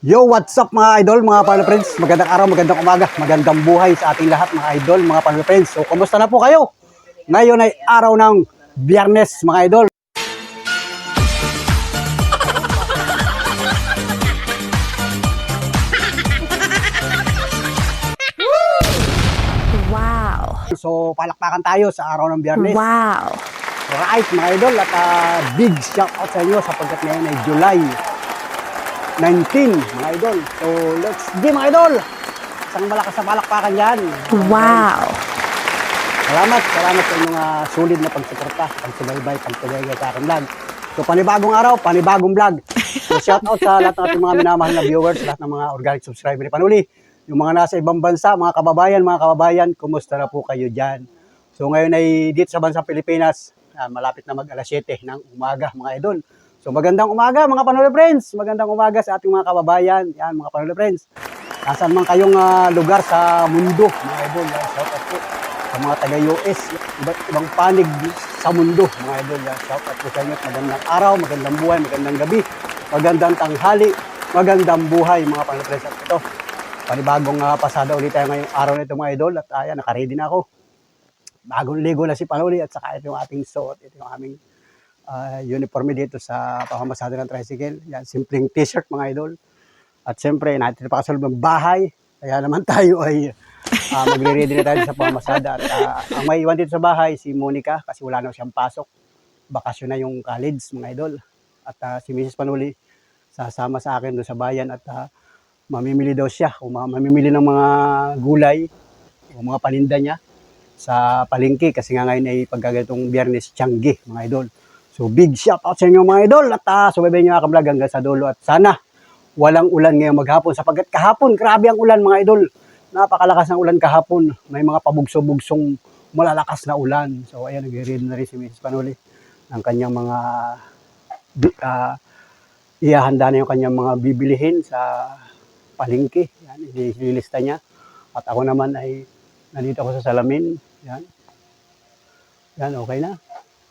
Yo, what's up mga idol, mga Pano Friends? Magandang araw, magandang umaga, magandang buhay sa ating lahat mga idol, mga Pano Friends. So, kumusta na po kayo? Ngayon ay araw ng Biyernes mga idol. Wow. So, palakpakan tayo sa araw ng Biyernes. Wow. Right mga idol, at big shout out sa inyo sapagkat ngayon ay July 19 mga idol. So, let's go mga idol. Isang malakas na palakpakan yan. Wow. Salamat sa inyong sulit na pagsuporta, pagsubaybay, pagtugay sa aking vlog. So, panibagong araw, panibagong vlog. So, shout out sa lahat ng ating mga minamahal na viewers, lahat ng mga organic subscriber ni Panuli. Yung mga nasa ibang bansa, mga kababayan, kumusta na po kayo dyan? So, ngayon ay dito sa bansang Pilipinas, malapit na mag alas 7 ng umaga, mga idol. So, magandang umaga, mga Panuli Friends. Magandang umaga sa ating mga kababayan. Yan, mga Panuli Friends. Nasaan man kayong lugar sa mundo, mga idol. Shout out po sa mga taga-US, iba't ibang panig sa mundo, mga idol. Shout out po sa inyo. Magandang araw, magandang buhay, magandang gabi, magandang tanghali, magandang buhay, mga Panuli Friends. At ito, panibagong pasada ulit tayo ngayong araw na ito, mga idol. At ayan, nakaready na ako. Bagong ligo na si Panuli at saka ito yung ating suot, ito yung aming uniforme dito sa pamamasada ng tricycle. Yan, simpleng t-shirt mga idol. At siyempre, natin pa kasalubong ng bahay. Kaya naman tayo ay magre-ready na tayo sa pamamasada. At ang may iwan dito sa bahay, si Monica, kasi wala na siyang pasok. Bakasyon na yung college mga idol. At si Mrs. Panuli, sasama sa akin doon sa bayan at mamimili daw siya. O mamimili ng mga gulay o mga paninda niya sa palengke kasi nga ngayon ay pagkagatong Biyernes Tiangge mga idol. So big shout out sa inyo mga idol at subaybay niyo ang vlog hanggang sa dulo at sana walang ulan ngayong maghapon sapagkat kahapon grabe ang ulan mga idol. Napakalakas ng ulan kahapon. May mga pabugso-bugsong malalakas na ulan. So ayan, nagre-ready na rin si Mrs. Panuli ng kanyang mga ihahanda na yung kanyang mga bibilihin sa palengke. Yan, ililista niya. At ako naman ay nandito ako sa salamin. Yan. Yan, okay na.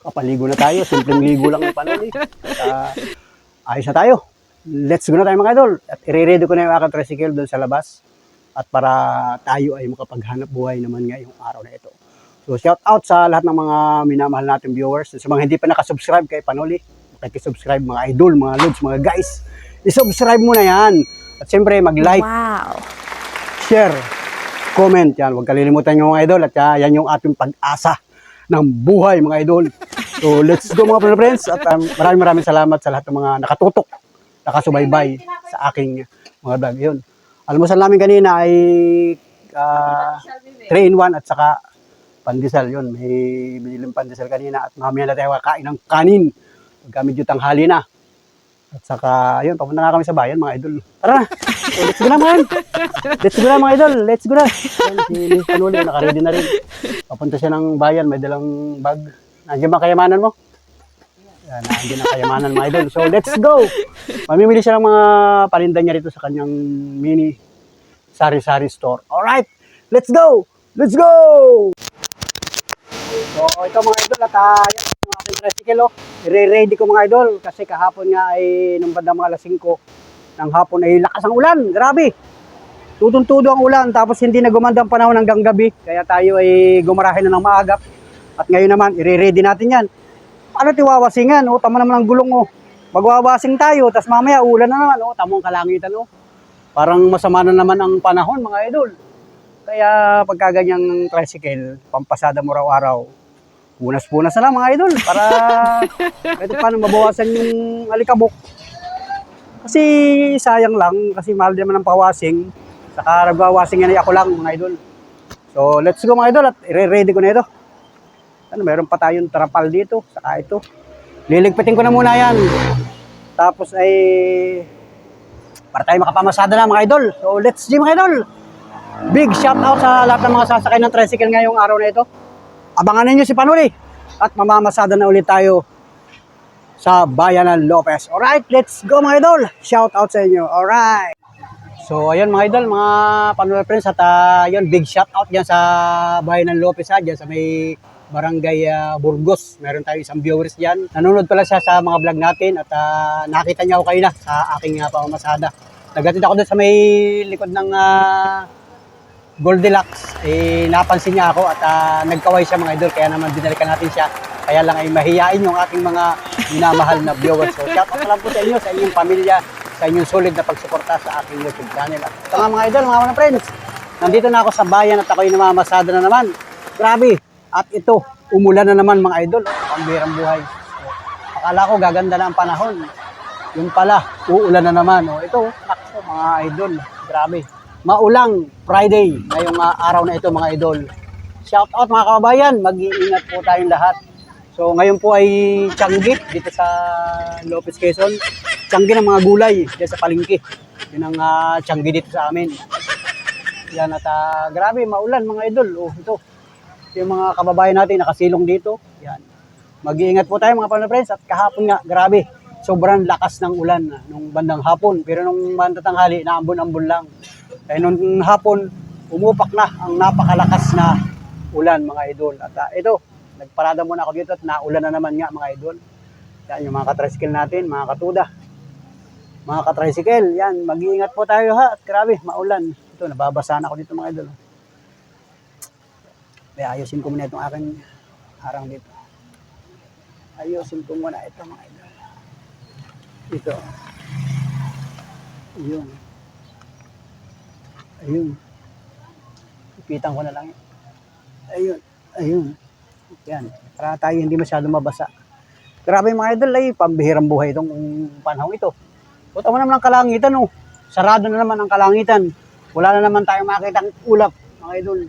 Kapaligo na tayo. Simpleng ligo lang yung Panuli. Ayos na tayo. Let's go na tayo mga idol. At i-ready ko na yung aking tricycle doon sa labas. At para tayo ay makapaghanap buhay naman ngayong araw na ito. So shout out sa lahat ng mga minamahal natin viewers. Sa mga hindi pa nakasubscribe kay Panuli. Pakisubscribe mga idol, mga lods, mga guys. I-subscribe mo na yan. At siyempre mag-like, Wow. share, comment. Yan, huwag kalilimutan nyo mga idol. At yan yung ating pag-asa ng buhay mga idol. So let's go mga friends. At maraming salamat sa lahat ng mga nakatutok, nakasubaybay sa aking mga vlog. Yun. Almusal namin kanina ay 3-in-1 at saka pandesal. Yun, may binilang pandesal kanina at mamaya na tayo kakain ng kanin. Gamit yung tanghali na. At saka, yun, papunta na kami sa bayan mga idol. Tara na! So, let's go na mga idol! Let's go na mga idol! Let's go na! Yan, si Miss Panuli, nakaready na rin. Papunta siya ng bayan, may dalang bag. Nandiyan ba kayamanan mo? Yan, nandiyan ang kayamanan mga idol. So, let's go! Mamimili siya ng mga paninda niya rito sa kanyang mini sari-sari store. Alright! Let's go! Let's go! So, ito mga idol at yan, yung aking tricycle, oh. I-ready ko mga idol kasi kahapon nga ay nung bandang mga alas 5 ng hapon ay lakas ang ulan. Grabe! Tudong-tudo ang ulan tapos hindi na gumanda ang panahon hanggang gabi. Kaya tayo ay gumarahe na ng maagap. At ngayon naman, i-ready natin yan. Paano tiwawasingan? Oh, tama naman ang gulong, oh. Magwawasing tayo, tapos mamaya ulan na naman, oh. Tamang kalangitan, oh. Parang masama na naman ang panahon mga idol. Kaya pagkaganyang tricycle, pampasada mo araw-araw, punas-punas na lang mga idol para kahit paano mabawasan yung alikabok. Kasi sayang lang, kasi mahal din naman ang pawasing. Saka nagwawasing yan ay ako lang mga idol. So let's go mga idol at i-ready ko na ito. Ano, meron pa tayong trapal dito, saka ito. Liligpitin ko na muna yan. Tapos ay para tayo makapamasada na mga idol. So let's go mga idol. Big shout out sa lahat ng mga sasakay ng tricycle ngayong araw na ito. Abangan ninyo si Panuli at mamamasada na ulit tayo sa bayan ng Lopez. Alright, let's go mga idol. Shout out sa inyo. Alright. So ayun mga idol, mga Panuli friends at yun, big shout out dyan sa bayan ng Lopez dyan sa may barangay Burgos. Meron tayo isang viewers dyan. Nanonood pala siya sa mga vlog natin at nakita niya ako kanina sa aking pamamasada. Nagatid ako doon sa may likod ng Goldilocks. Napansin niya ako at nagkaway siya mga idol. Kaya naman binalikan natin siya. Kaya lang ay mahihain yung ating mga minamahal na viewers. So shout out lang po sa inyo, sa inyong pamilya, sa inyong solid na pagsuporta sa aking YouTube channel. At ito nga mga idol, mga friends, nandito na ako sa bayan at ako'y namamasada na naman. Grabe. At ito, umulan na naman mga idol. Pambirang buhay. So, akala ko gaganda na ang panahon. Yung pala, uulan na naman. O, ito, nakso, mga idol. Grabe. Maulang Friday ngayong araw na ito mga idol. Shout out mga kababayan, mag-iingat po tayong lahat. So ngayon po ay Tiangge dito sa Lopez, Quezon. Tiangge ng mga gulay dito sa palengke. Yun ang Tiangge dito sa amin. Yan at grabe, maulan mga idol. Oh, ito. Yung mga kababayan natin nakasilong dito. Yan. Mag-iingat po tayo mga friends at kahapon nga, grabe. Sobrang lakas ng ulan nung bandang hapon. Pero nung bandang tanghali, naambon-ambon lang. Kaya nung hapon, umupak na ang napakalakas na ulan mga idol. At ito, nagparada muna ako dito at naulan na naman nga mga idol. Yan yung mga katricycle natin, mga katuda. Mga katricycle, yan, mag-iingat po tayo ha. At grabe, maulan. Ito, nababasa na ako dito mga idol. Kaya ayusin ko muna itong aking harang dito. Ayusin ko muna ito mga idol. Ito. Ayun. Ayun. Ipitan ko na lang yun. Ayun. Ayun. Yan. Para tayo hindi masyado mabasa. Grabe mga idol ay pambihirang buhay itong panahon ito. Puta mo naman ang kalangitan oh. Sarado na naman ang kalangitan. Wala na naman tayong makita ang ulap mga idol.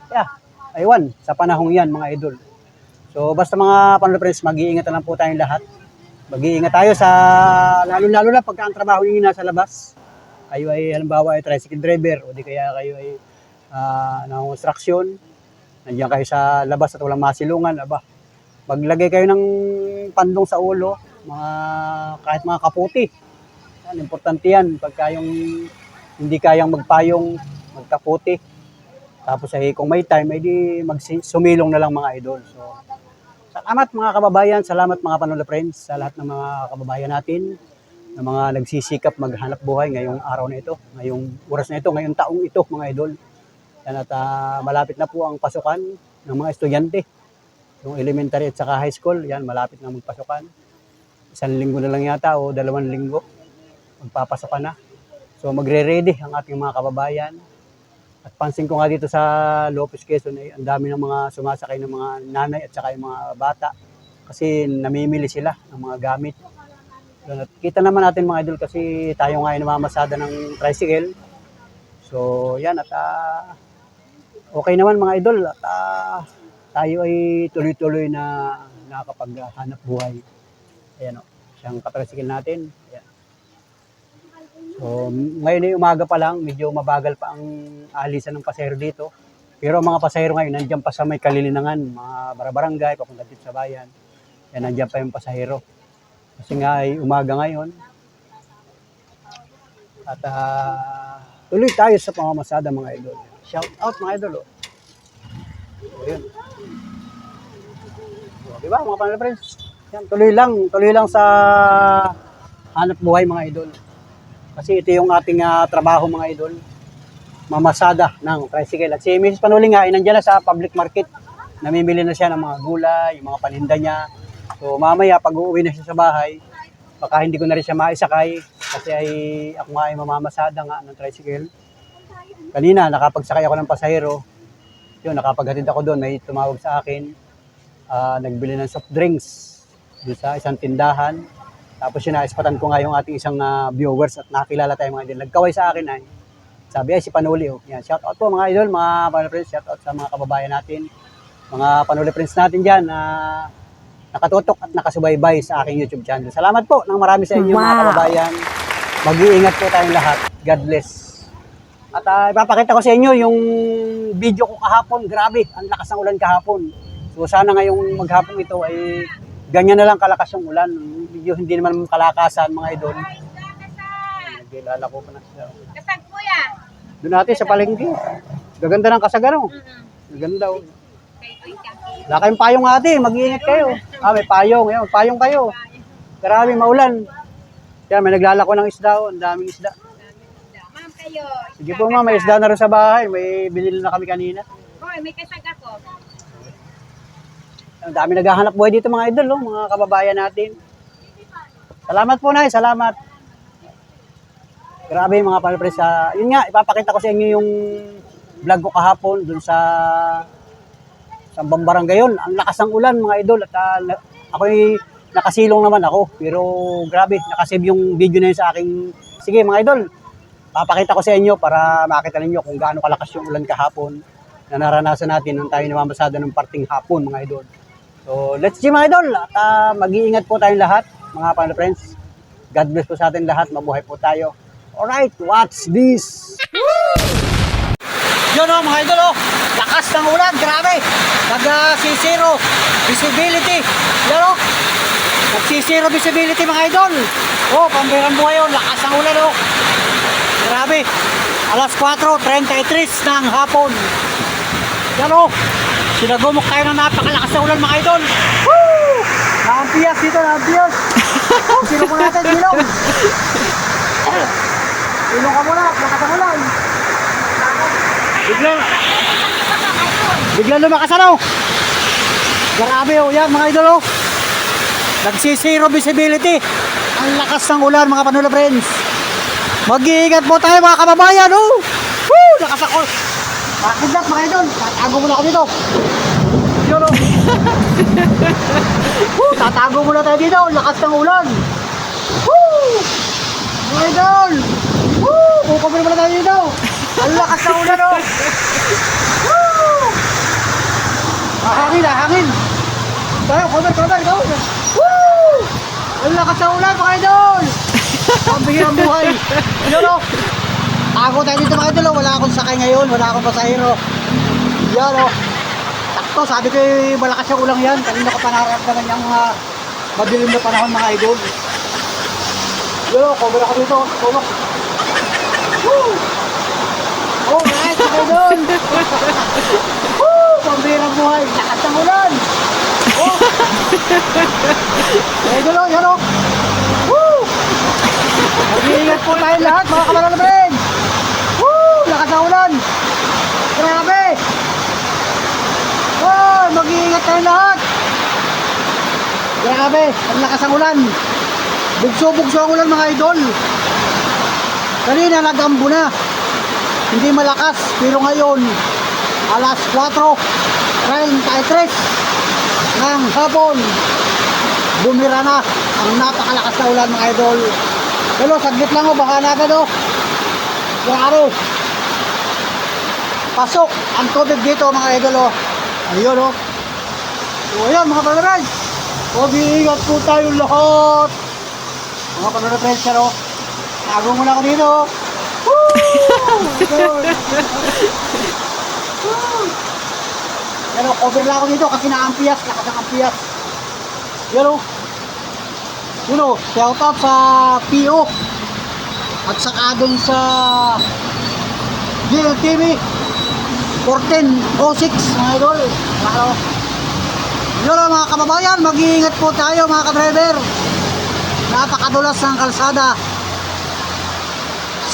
Yeah. Aywan. Sa panahon yan mga idol. So basta mga friends, mag-iingat na lang po tayong lahat. Mag-iingat tayo sa lalo-lalo na pagka ang trabaho niyo nasa labas. Kayo ay halimbawa ay tricycle driver o di kaya kayo ay construction, nandiyan kayo sa labas at walang masilungan, aba, maglagay kayo ng pandong sa ulo, kahit mga kaputi. Yan, importante yan, pagka yung hindi kayang magpayong, magkaputi. Tapos ay kung may time, ay di sumilong na lang mga idol. So, salamat mga kababayan, salamat mga Panola friends, sa lahat ng mga kababayan natin, na mga nagsisikap maghanap buhay ngayong araw na ito, ngayong oras na ito, ngayong taong ito mga idol. Yan at malapit na po ang pasukan ng mga estudyante. Yung elementary at saka high school, yan malapit na magpasukan. 1 linggo na lang yata o 2 linggo magpapasukan na. So magre-ready ang ating mga kababayan. At pansin ko nga dito sa Lopez, Quezon ay ang dami ng mga sumasakay ng mga nanay at saka yung mga bata kasi namimili sila ng mga gamit. At kita naman natin mga idol kasi tayo nga ay namamasada ng tricycle. So yan at okay naman mga idol at tayo ay tuloy-tuloy na nakakapaghanap buhay. Ayan o, siyang katricycle natin. Ayan. So ngayon ay umaga pa lang, medyo mabagal pa ang alisan ng pasahero dito. Pero ang mga pasahero ngayon nandiyan pa sa may Kalilinangan, mga barangay, papunta dito sa bayan. Yan, nandiyan pa yung pasahero. Kasi nga ay umaga ngayon. At tuloy tayo sa pamamasada mga idol. Shout out mga idol. Oh. So, yun. So, diba mga panel friends? Yan, tuloy lang sa hanap buhay mga idol. Kasi ito yung ating trabaho mga idol. Mamasada ng tricycle. At si Mrs. Panuli nga ay nandiyan na sa public market. Namimili na siya ng mga gulay, yung mga paninda niya. So mamaya pag uuwi na siya sa bahay, baka hindi ko na rin siya maisakay kasi ay ako nga ay mamamasada nga ng tricycle. Kanina nakapagsakay ako ng pasahero, yun nakapaghatid ako doon, may tumawag sa akin, nagbili ng soft drinks doon sa isang tindahan. Tapos yun naispatan ko nga yung ating isang viewers at nakilala tayo mga idol. Nagkaway sa akin ay sabi ay si Panuli. Oh. Yan, shout out po mga idol, mga Panuli friends, shout out sa mga kababayan natin, mga Panuli friends natin dyan na nakatutok at nakasubaybay sa aking YouTube channel. Salamat po ng marami sa inyo mga kababayan. Mag-iingat po tayong lahat. God bless. At ipapakita ko sa inyo yung video ko kahapon. Grabe, ang lakas ng ulan kahapon. So sana ngayong maghapon ito ay ganyan na lang kalakas yung ulan. Video hindi naman kalakasan mga idol. Nagilala ko pa na siya. Kasag kuya. Doon natin sa palengke. Gaganda ng kasagano. Gaganda. Wala kayong payong ate, mag-iingat kayo. May payong, payong kayo. Grabe, maulan. Kaya may naglalako ng isda, ang daming isda. kayo. Sige po ma'am, may isda na rin sa bahay. May binili na kami kanina. Hoy, may kasag ako. Ang dami naghahanap buhay dito mga idol, oh, mga kababayan natin. Salamat po, Nay. Salamat. Grabe mga palpres. Yun nga, ipapakita ko sa inyo yung vlog ko kahapon dun sa Bambarangay yun. Ang lakas ng ulan mga idol. At ako'y nakasilong naman ako. Pero grabe, nakasave yung video na yun sa aking... Sige mga idol, papakita ko sa inyo para makita ninyo kung gaano kalakas yung ulan kahapon na naranasan natin nung tayo namamasada ng parting hapon mga idol. So let's see mga idol. At mag-iingat po tayong lahat mga panel friends. God bless po sa atin lahat. Mabuhay po tayo. Alright, watch this. Yun o mga idol o. Lakas ng ulan, grabe. Nag-sisiro visibility. Yan o. Nag-sisiro visibility mga idol. O, pambirang buhay o. Lakas ng ulan o. Grabe. Alas 4:33 ng hapon. Yan o. Sinagumok tayo ng napakalakas na ulan mga idol. Woo! Naampias dito, naampias. Silong mo natin, silong. Silong ka muna, lakas ng ulan. Biglang lumakas ano. Grabe o, yan mga idol o. Nagsisiro visibility. Ang lakas ng ulan mga Panula friends. Mag-iingat po tayo mga kababayan o. Woo! Lakas ako. Pakidlat mga idol. Tatago muna ako dito. Yun o. Tatago muna tayo dito. Lakas ng ulan. Woo! Mga idol. Woo! Pukamuli muna tayo dito. Ang lakas ng ulan o. Woo! Hangin ah, hangin. Tayo, cover, ikaw. Woo! Ang lakas ng ulan mga idol. Pambihirang buhay. Yun o. Tago tayo dito mga idol. Wala akong sakay ngayon. Wala akong pasahero. Yan o. Takto, sabi ko malakas yung ulang yan. Kanina ko panarap naman yung madilim na panahon mga idol. Yun o, cover ako dito. Cover. Woo! Oh, right, mga idol. Woo! Pambihirang buhay. Lakas ng ulan. Oh! Mga idol o, yan o. Woo! Mag-iingat po tayo lahat mga kamaranaben. Woo! Lakas ng ulan. Grabe. Oh, mag-iingat tayo lahat. Grabe, ang lakas ng ulan. Bugso-bugso ang ulan mga idol. Kanina nagambo na. Hindi malakas, pero ngayon alas 4:33 ng hapon bumira na ang napakalakas na ulan mga idol. Pero saglit lang o, baka na agad o. Yung araw pasok ang tubig dito mga idol o. Ayun o. So ayan mga panaray, mag-iingat po tayo lahat mga panaray friends o. Tago muna ako dito. Yan o, cover lang ako dito kasi na-ampias, lakas ng ampias. Yan o. Yun o, shout out sa PO at saka dun sa GLTV 1406 mga idol. Yun o mga kababayan, mag-iingat po tayo mga ka-driver. Napakadulas ng kalsada.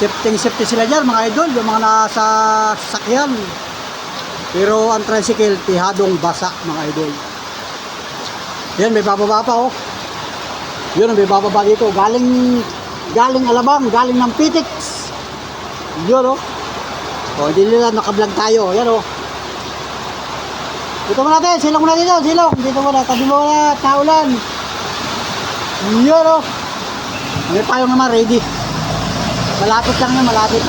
Safety sila dyan mga idol, yung mga nasa sasakyan. Pero ang tricycle, tihadong basa mga idol. Yan, may bababa pa oh. Yun, may bababa dito. Galing Alabang, galing ng Pitix. Yun oh. O, hindi nila nakablog tayo. Yan oh. Dito mo natin, silong mo na dito, silong. Dito mo na, tabi mo na, taulan. Yun oh. May payong naman ready. Malapit lang yan, malapit.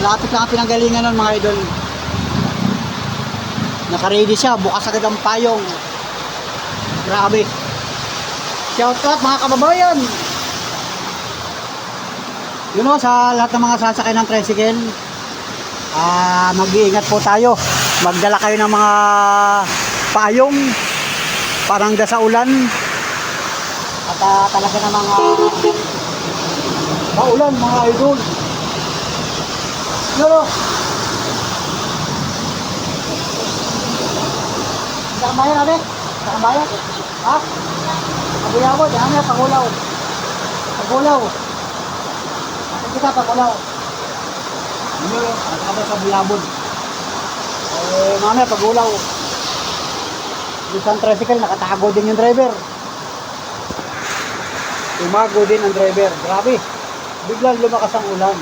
Malapit lang ang pinanggalingan nun mga idol. Naka-ready siya, bukas agad ang payong. Grabe. Shout out mga kababayan. Yun o, sa lahat ng mga sasakay ng tricycle, mag-iingat po tayo. Magdala kayo ng mga payong parang da sa ulan. At talaga ng mga paulan mga idol. Yun o. Sakambayan natin? Sakambayan? Ha? Pagulaw, dyan na, pagulaw. Pagulaw. Kita pa wala. Ano, nakaba sa bulabon. Mamaya pag ulaw. Isang tricycle, nakatago din yung driver. Tumago din ang driver. Grabe. Biglang lumakas ang ulan.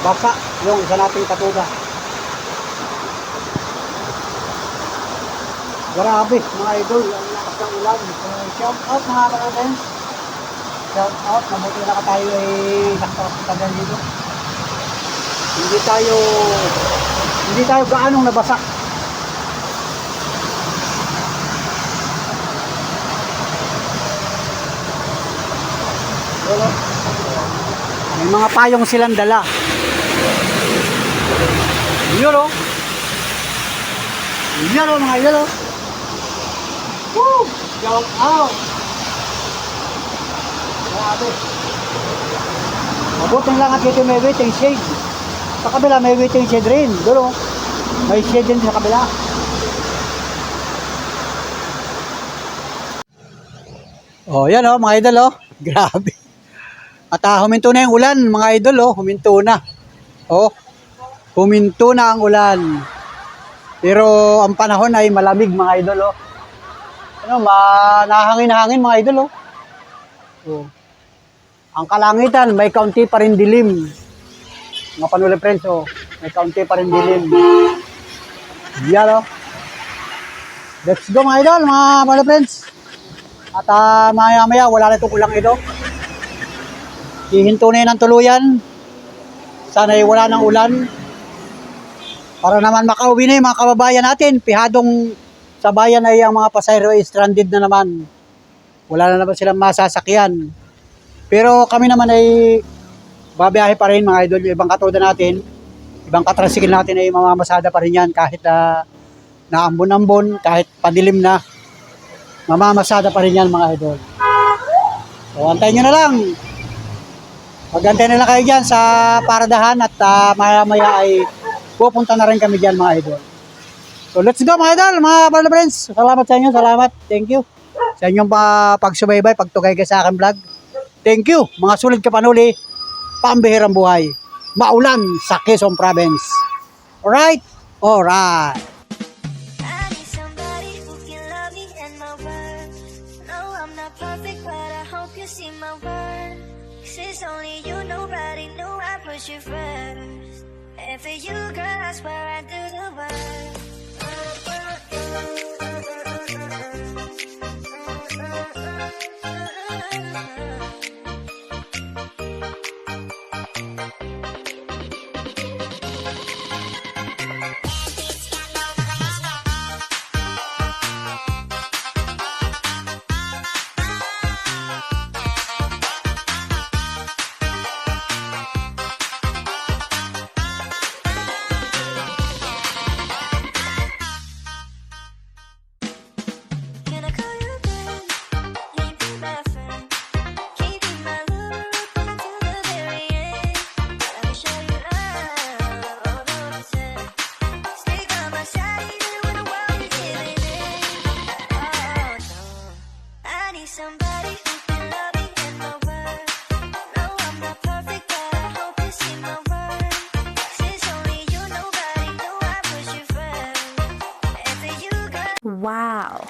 Basa yung isa nating katuga. Grabe mga idol, ang lakas ng ulan. Shout out mga kapatid. Shout out, mabuti na tayo ay nakapagtagal dito. Hindi tayo gaanong nabasa. May mga payong silang dala. Yun o. Yun o mga idol o. Woo! Shout out! Grabe. Mabuti lang at dito may waiting shade. Sa kabila may waiting shade rin. Doon o. May shade din sa kabila. Oh, yan o mga idol o. Grabe. At huminto na yung ulan mga idol o. Huminto na. Oh. Huminto na ang ulan. Pero ang panahon ay malamig mga idol oh. Ano, nahangin-hangin mga idol oh. Oh. Ang kalangitan may kaunti pa rin dilim. Mga panuli friends oh, may kaunti pa rin dilim. Yan oh. Let's go mga idol, mga panuli friends. At maya-maya wala na itong ulang ito. Hihinto na yun ang tuluyan. Sana'y wala ng ulan. Para naman makauwi na yung mga kababayan natin. Pihadong sa bayan ay ang mga pasahero ay stranded na naman. Wala na naman silang masasakyan. Pero kami naman ay babiyahe pa rin mga idol. Yung ibang katoda natin, ibang katrasikil natin ay mamamasada pa rin yan kahit naambon-ambon, kahit padilim na. Mamamasada pa rin yan mga idol. So antayin nyo na lang. Magantay na lang kayo dyan sa paradahan at maya-maya ay pupunta na rin kami dyan mga idol. So let's go mga idol, mga brother friends. Salamat sa inyo, salamat. Thank you. Sa inyong pagsubaybay, pagtugay ka sa aking vlog. Thank you, mga sulit ka panuli. Pambihirang buhay. Maulan sa Quezon Province. Alright? Alright. It's only you, nobody knew I put you first. And for you, girl, I swear I do the work. Somebody who can love me in my world. No, I'm not perfect, but I hope you see my worth. Since only you, nobody knew I put you first. And for you, girl. Wow.